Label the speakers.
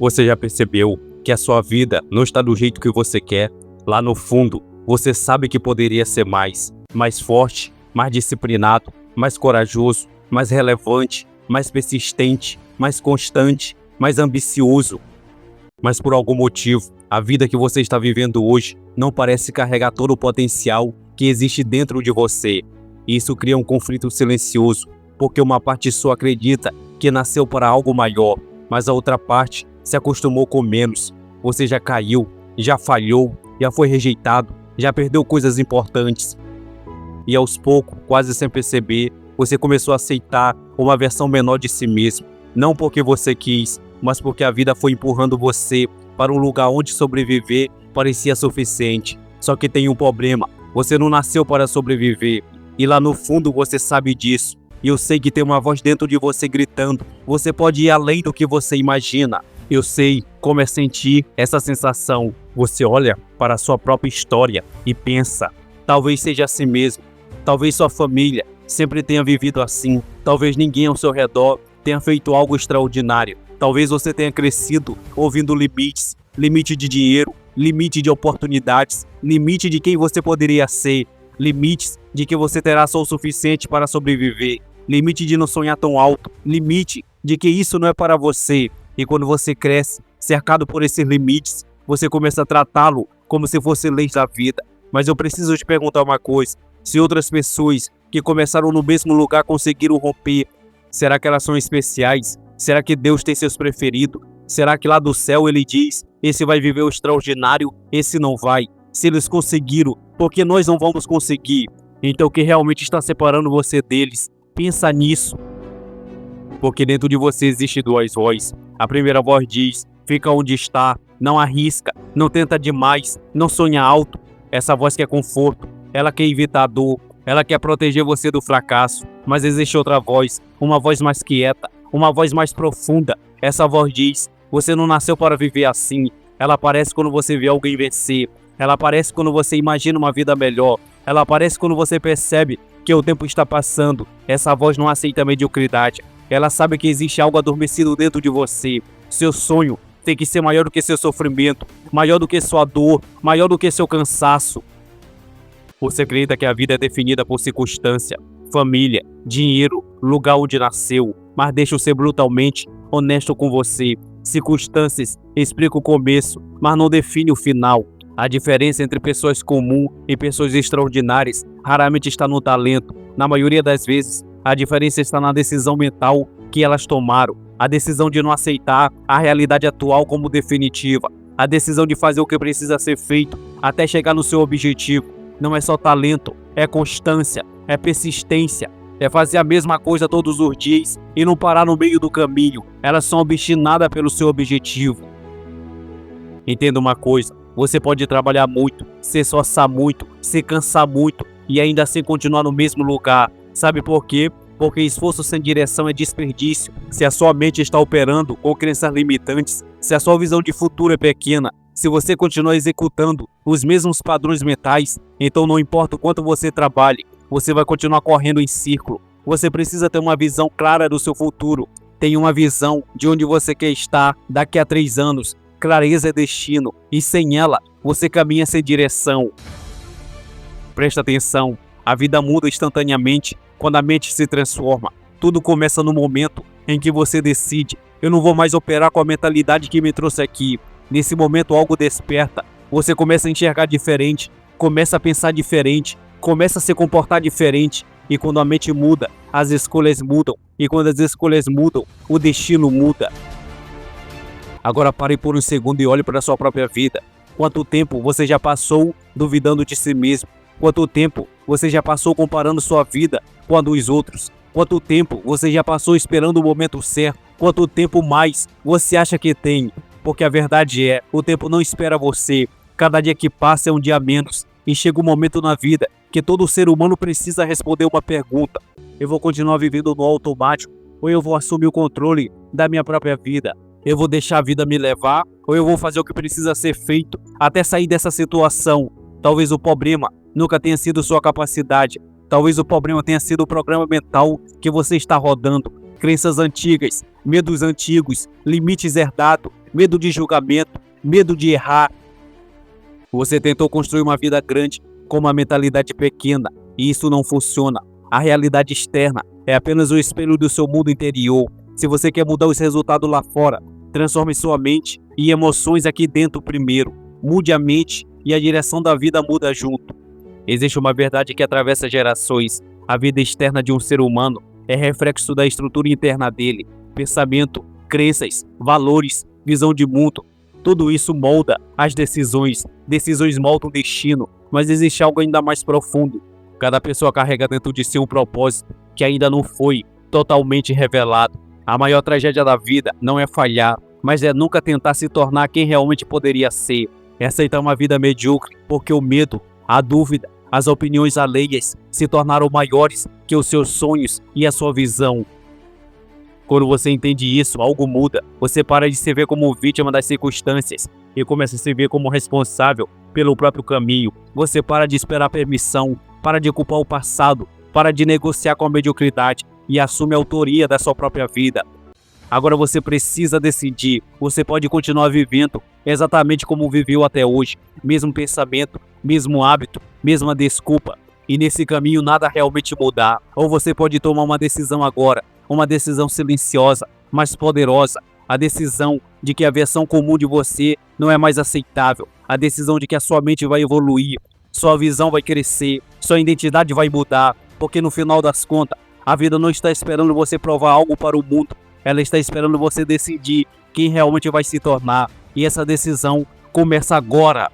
Speaker 1: Você já percebeu que a sua vida não está do jeito que você quer? Lá no fundo, você sabe que poderia ser mais forte, mais disciplinado, mais corajoso, mais relevante, mais persistente, mais constante, mais ambicioso. Mas por algum motivo, a vida que você está vivendo hoje não parece carregar todo o potencial que existe dentro de você. E isso cria um conflito silencioso, porque uma parte sua acredita que nasceu para algo maior, mas a outra parte se acostumou com menos. Você já caiu, já falhou, já foi rejeitado, já perdeu coisas importantes. E aos poucos, quase sem perceber, você começou a aceitar uma versão menor de si mesmo. Não porque você quis, mas porque a vida foi empurrando você para um lugar onde sobreviver parecia suficiente. Só que tem um problema, você não nasceu para sobreviver. E lá no fundo você sabe disso. E eu sei que tem uma voz dentro de você gritando. Você pode ir além do que você imagina. Eu sei como é sentir essa sensação. Você olha para a sua própria história e pensa, talvez seja assim mesmo. Talvez sua família sempre tenha vivido assim. Talvez ninguém ao seu redor tenha feito algo extraordinário. Talvez você tenha crescido ouvindo limites. Limite de dinheiro, limite de oportunidades, limite de quem você poderia ser. Limites de que você terá só o suficiente para sobreviver. Limite de não sonhar tão alto. Limite de que isso não é para você. E quando você cresce, cercado por esses limites, você começa a tratá-lo como se fosse leis da vida. Mas eu preciso te perguntar uma coisa. Se outras pessoas que começaram no mesmo lugar conseguiram romper, será que elas são especiais? Será que Deus tem seus preferidos? Será que lá do céu ele diz, esse vai viver o extraordinário, esse não vai? Se eles conseguiram, por que nós não vamos conseguir? Então o que realmente está separando você deles? Pensa nisso. Porque dentro de você existe duas vozes. A primeira voz diz, fica onde está, não arrisca, não tenta demais, não sonha alto. Essa voz quer conforto, ela quer evitar a dor, ela quer proteger você do fracasso. Mas existe outra voz, uma voz mais quieta, uma voz mais profunda. Essa voz diz, você não nasceu para viver assim. Ela aparece quando você vê alguém vencer. Ela aparece quando você imagina uma vida melhor. Ela aparece quando você percebe que o tempo está passando. Essa voz não aceita mediocridade. Ela sabe que existe algo adormecido dentro de você. Seu sonho tem que ser maior do que seu sofrimento, maior do que sua dor, maior do que seu cansaço. Você acredita que a vida é definida por circunstância, família, dinheiro, lugar onde nasceu, mas deixa eu ser brutalmente honesto com você. Circunstâncias explicam o começo, mas não define o final. A diferença entre pessoas comuns e pessoas extraordinárias raramente está no talento. Na maioria das vezes, a diferença está na decisão mental que elas tomaram. A decisão de não aceitar a realidade atual como definitiva. A decisão de fazer o que precisa ser feito até chegar no seu objetivo. Não é só talento, é constância, é persistência. É fazer a mesma coisa todos os dias e não parar no meio do caminho. Elas são obstinadas pelo seu objetivo. Entenda uma coisa, você pode trabalhar muito, se esforçar muito, se cansar muito e ainda assim continuar no mesmo lugar. Sabe por quê? Porque esforço sem direção é desperdício. Se a sua mente está operando com crenças limitantes, se a sua visão de futuro é pequena, se você continua executando os mesmos padrões mentais, então não importa o quanto você trabalhe, você vai continuar correndo em círculo. Você precisa ter uma visão clara do seu futuro. Tenha uma visão de onde você quer estar daqui a 3 anos. Clareza é destino, e sem ela, você caminha sem direção. Presta atenção, a vida muda instantaneamente quando a mente se transforma. Tudo começa no momento em que você decide, eu não vou mais operar com a mentalidade que me trouxe aqui. Nesse momento algo desperta, você começa a enxergar diferente, começa a pensar diferente, começa a se comportar diferente. E quando a mente muda, as escolhas mudam. E quando as escolhas mudam, o destino muda. Agora pare por um segundo e olhe para a sua própria vida. Quanto tempo você já passou duvidando de si mesmo? Quanto tempo você já passou comparando sua vida com a dos outros? Quanto tempo você já passou esperando o momento certo? Quanto tempo mais você acha que tem? Porque a verdade é, o tempo não espera você. Cada dia que passa é um dia a menos. E chega um momento na vida que todo ser humano precisa responder uma pergunta. Eu vou continuar vivendo no automático? Ou eu vou assumir o controle da minha própria vida? Eu vou deixar a vida me levar? Ou eu vou fazer o que precisa ser feito até sair dessa situação? Talvez o problema nunca tenha sido sua capacidade. Talvez o problema tenha sido o programa mental que você está rodando. Crenças antigas, medos antigos, limites herdados, medo de julgamento, medo de errar. Você tentou construir uma vida grande com uma mentalidade pequena e isso não funciona. A realidade externa é apenas o espelho do seu mundo interior. Se você quer mudar os resultados lá fora, transforme sua mente e emoções aqui dentro primeiro. Mude a mente e a direção da vida muda junto. Existe uma verdade que atravessa gerações. A vida externa de um ser humano é reflexo da estrutura interna dele. Pensamento, crenças, valores, visão de mundo. Tudo isso molda as decisões. Decisões moldam o destino. Mas existe algo ainda mais profundo. Cada pessoa carrega dentro de si um propósito que ainda não foi totalmente revelado. A maior tragédia da vida não é falhar, mas é nunca tentar se tornar quem realmente poderia ser. É aceitar uma vida medíocre, porque o medo, a dúvida, as opiniões alheias se tornaram maiores que os seus sonhos e a sua visão. Quando você entende isso, algo muda. Você para de se ver como vítima das circunstâncias e começa a se ver como responsável pelo próprio caminho. Você para de esperar permissão, para de culpar o passado, para de negociar com a mediocridade e assume a autoria da sua própria vida. Agora você precisa decidir. Você pode continuar vivendo exatamente como viveu até hoje. Mesmo pensamento, mesmo hábito, mesma desculpa. E nesse caminho nada realmente mudar. Ou você pode tomar uma decisão agora. Uma decisão silenciosa, mas poderosa. A decisão de que a versão comum de você não é mais aceitável. A decisão de que a sua mente vai evoluir. Sua visão vai crescer. Sua identidade vai mudar. Porque no final das contas, a vida não está esperando você provar algo para o mundo. Ela está esperando você decidir quem realmente vai se tornar. E essa decisão começa agora.